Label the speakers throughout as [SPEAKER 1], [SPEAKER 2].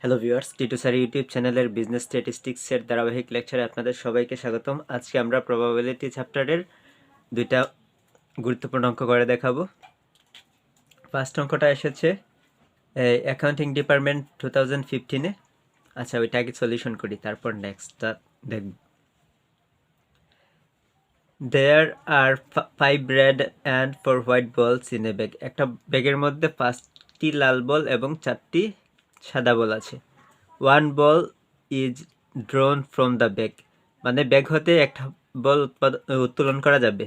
[SPEAKER 1] Hello viewers, Titu sir YouTube চ্যানেলের business স্ট্যাটিস্টিক্সের ধারাবাহিক লেকচারে আপনাদের সবাইকে স্বাগতম। আজকে আমরা প্রবাবিলিটি চ্যাপ্টারের দুইটা গুরুত্বপূর্ণ অঙ্ক করে দেখাবো। ফার্স্ট অঙ্কটা এসেছে অ্যাকাউন্টিং ডিপার্টমেন্ট 2015-এ। আচ্ছা, ওইটা আগে সলিউশন করি, তারপর নেক্সটটা দেখব। দেয়ার আর 5 রেড অ্যান্ড 4 হোয়াইট বলস ইন এ ব্যাগ। একটা ব্যাগের মধ্যে 5টি লাল বল এবং 4টি সাদা বল আছে। One ball is drone from the bag, মানে ব্যাগ হতে একটা বল উত্তোলন করা যাবে।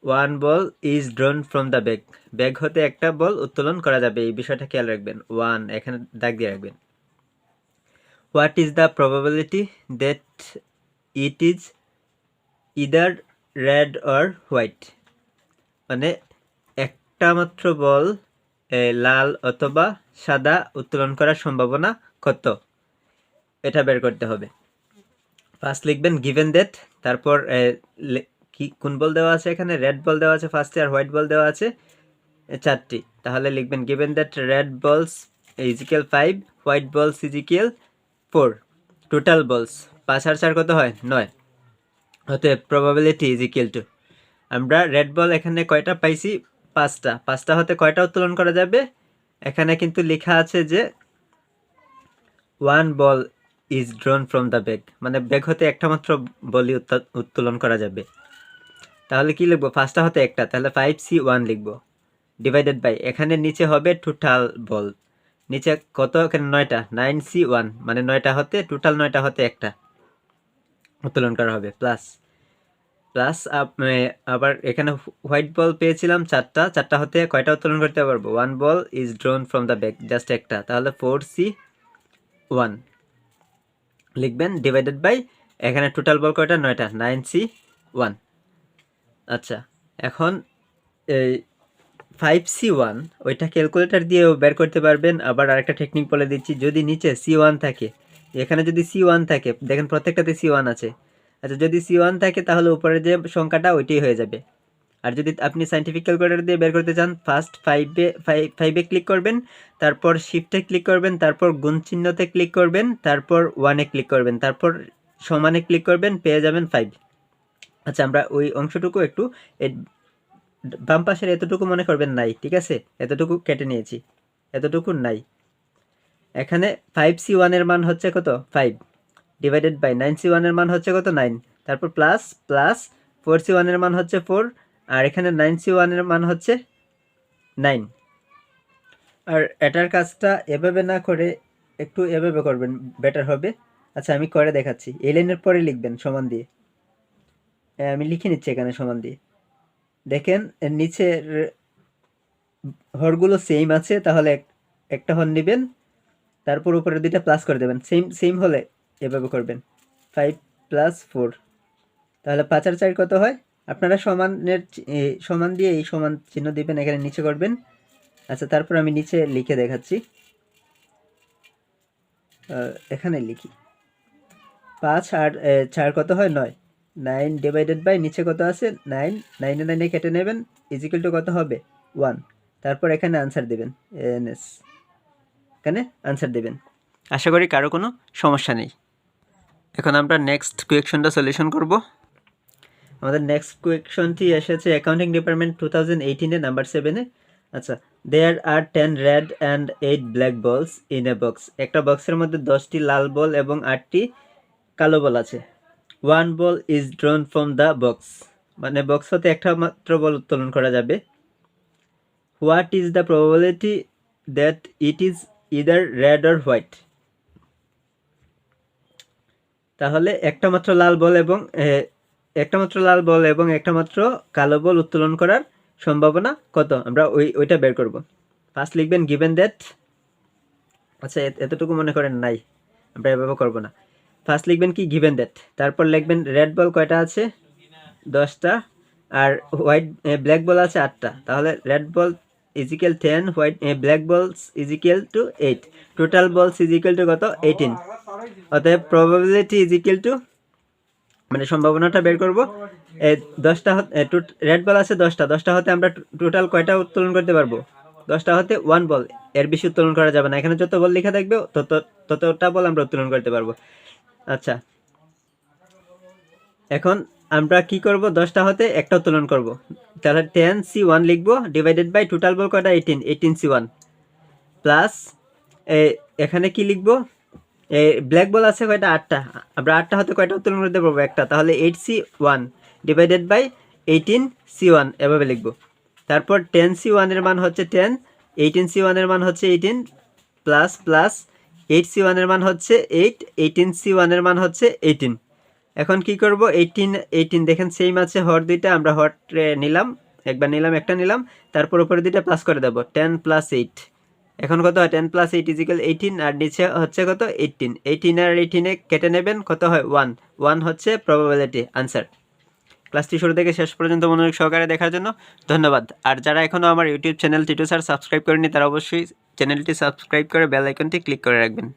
[SPEAKER 1] One ball is drone from the bag, bag হতে একটা বল উত্তোলন করা যাবে, এই বিষয়টা খেয়াল রাখবেন। ওয়ান এখানে দাগ দিয়ে রাখবেন। What is the probability that it is either red or white, মানে একটা মাত্র বল লাল অথবা সাদা উত্তোলন করার সম্ভাবনা কত, এটা বের করতে হবে। ফার্স্ট লিখবেন গিভেন দ্যাট, তারপর কি কোন বল দেওয়া আছে, এখানে রেড বল দেওয়া আছে ফার্স্টে, আর হোয়াইট বল দেওয়া আছে 4টি। তাহলে লিখবেন গিভেন দ্যাট রেড বলস ইজিক্যাল 5, হোয়াইট বলস ইজিক্যাল 4, টোটাল বলস 5 আর 4 কত হয় 9। অতএব প্রবাবিলিটি ইজিক্যাল টু, আমরা রেড বল এখানে কয়টা পাইছি, 5টা। 5টা হতে কয়টা উত্তোলন করা যাবে, এখানে কিন্তু লেখা আছে যে one ball is drone from the bag, মানে ব্যাগ হতে একটা মাত্র বলই উত্তোলন করা যাবে। তাহলে কি লিখবো, 5টা হতে একটা, তাহলে 5C1 লিখবো, ডিভাইডেড বাই এখানে নিচে হবে টোটাল বল, নিচে কত, এখানে 9টা, 9C1 মানে 9টা হতে, টোটাল 9টা হতে একটা উত্তোলন করা হবে, প্লাস প্লাস আবার এখানে হোয়াইট বল পেয়েছিলাম 4টা হতে কয়টা উত্তোলন করতে পারবো, one ball is drone from the bag, just একটা, তাহলে 4C1 লিখবেন, ডিভাইডেড বাই এখানে টোটাল বল কয়টা, 9টা, 9C1। আচ্ছা, এখন এই 5C1 ওইটা ক্যালকুলেটর দিয়েও বের করতে পারবেন। আবার আরেকটা টেকনিক বলে দিচ্ছি, যদি নিচে C1 থাকে, এখানে যদি C1 থাকে, দেখেন প্রত্যেকটাতে C1 আছে। আচ্ছা, যদি C1 থাকে তাহলে উপরে যে সংখ্যাটা ওইটাই হয়ে যাবে। আর যদি আপনি সাইন্টিফিক ক্যালকুলেটর দিয়ে বের করতে চান, ফার্স্ট 5-এ ক্লিক করবেন, তারপর শিফটে ক্লিক করবেন, তারপর গুণ চিহ্নতে ক্লিক করবেন, তারপর 1-এ ক্লিক করবেন, তারপর সমানে ক্লিক করবেন, পেয়ে যাবেন 5। আচ্ছা, আমরা ওই অংশটুকু একটু বাম পাশের এতটুকু মনে করবেন নাই, ঠিক আছে, এতটুকু কেটে নিয়েছি, এতটুকু নাই। এখানে 5C1 এর মান হচ্ছে কত, 5, ডিভাইডেড বাই 9C1 এর মান হচ্ছে কত, 9, তারপর প্লাস প্লাস 4C1 এর মান হচ্ছে 4, আর এখানে 9C1 এর মান হচ্ছে 9। আর এটার কাজটা এভাবে না করে একটু এভাবে করবেন, বেটার হবে। আচ্ছা, আমি করে দেখাচ্ছি, এই লাইনের পরে লিখবেন সমান দিয়ে, আমি লিখে নিচ্ছি এখানে সমান দিয়ে। দেখেন এর নিচের হরগুলো সেম আছে, তাহলে একটা হর নেবেন, তারপর উপরে দুইটা প্লাস করে দেবেন, সেম সেম হলে এভাবে করবেন, 5+4, তাহলে 5 আর 4 কত হয়, আপনারা সমানের সমান দিয়ে এই সমান চিহ্ন দিবেন, এখানে নিচে করবেন। আচ্ছা, তারপর আমি নিচে লিখে দেখাচ্ছি, এখানে লিখি 5 আর 4 কত হয় 9, 9 ডিভাইডেড বাই নিচে কত আছে 9, 9 9 কেটে নেবেন, ইজিক্যাল টু কত হবে 1, তারপর এখানে আনসার দেবেন, এনএস এখানে আনসার দেবেন। আশা করি কারো কোনো সমস্যা নেই। এখন আমরা নেক্সট কোয়েকশনটা সলিউশন করব। আমাদের নেক্সট কোয়েকশনটি এসেছে অ্যাকাউন্টিং ডিপার্টমেন্ট 2018-এ নাম্বার 7-এ। আচ্ছা, দেয়ার আর 10 রেড অ্যান্ড 8 ব্ল্যাক বলস ইন এ বক্স। একটা বক্সের মধ্যে 10টি লাল বল এবং 8টি কালো বল আছে। One ball is drone from the box, মানে বক্স হতে একটা মাত্র বল উত্তোলন করা যাবে। What is the probability that it is either red or white, তাহলে একটা মাত্র লাল বল এবং একটা মাত্র কালো বল উত্তোলন করার সম্ভাবনা কত, আমরা ওইটা বের করব। ফার্স্ট লিখবেন গিভেন দ্যাট, আচ্ছা এতটুকু মনে করেন নাই, আমরা এভাবে করব না। ফার্স্ট লিখবেন কি, গিভেন দ্যাট, তারপর লিখবেন রেড বল কয়টা আছে 10টা, আর হোয়াইট ব্ল্যাক বল আছে 8টা, তাহলে red ball equal 10, white black balls equal to 8, total balls equal to কত 18। অতএব প্রবাবিলিটি ইজিক্যাল টু, মানে সম্ভাবনাটা বের করব, 10টা রেড বল আছে 10টা, 10টা হতে আমরা টোটাল কয়টা উত্তোলন করতে পারবো, 10টা হতে 1 বল, এর বেশি উত্তোলন করা যাবে না। এখানে যত বল লেখা থাকবে ততটা বল আমরা উত্তোলন করতে পারবো। আচ্ছা, এখন আমরা কি করব, 10টা হতে একটা উত্তোলন করব। তাহলে 10C1 লিখবো, ডিভাইডেড বাই টোটাল বল কয়টা, 18C1 প্লাস এখানে কি লিখবো, ব্ল্যাক বল আছে কয়টা, 8টা। আমরা 8টা হতে কয়টা উত্তোলন করতে পারবো, একটা। তাহলে 8C1 ডিভাইডেড বাই 18C1 এভাবে লিখবো। তারপর 10C1 এর মান হচ্ছে 10, 18C1 এর মান হচ্ছে 18 প্লাস প্লাস 8C1 এর মান হচ্ছে 8, 18C1 এর মান হচ্ছে 18। এখন কি করব, 18 দেখেন সেম আছে, হর দুইটা আমরা হর নিলাম, একবার নিলাম, একটা নিলাম, তারপর উপরে দুইটা প্লাস করে দেবো, 10 + 8। এখন কত হয়, 10 + 8 = 18, আর নিচে হচ্ছে কত, 18। 18 আর 18 কেটে নেবেন, কত হয়, 1। 1 হচ্ছে প্রবাবিলিটি আনসার। ক্লাসটি শুরু থেকে শেষ পর্যন্ত মনোযোগ সহকারে দেখার জন্য ধন্যবাদ। আর যারা এখনও আমার YouTube channel Titu sir subscribe করেনি, তারা অবশ্যই চ্যানেলটি সাবস্ক্রাইব করে বেল আইকনটি ক্লিক করে রাখবেন।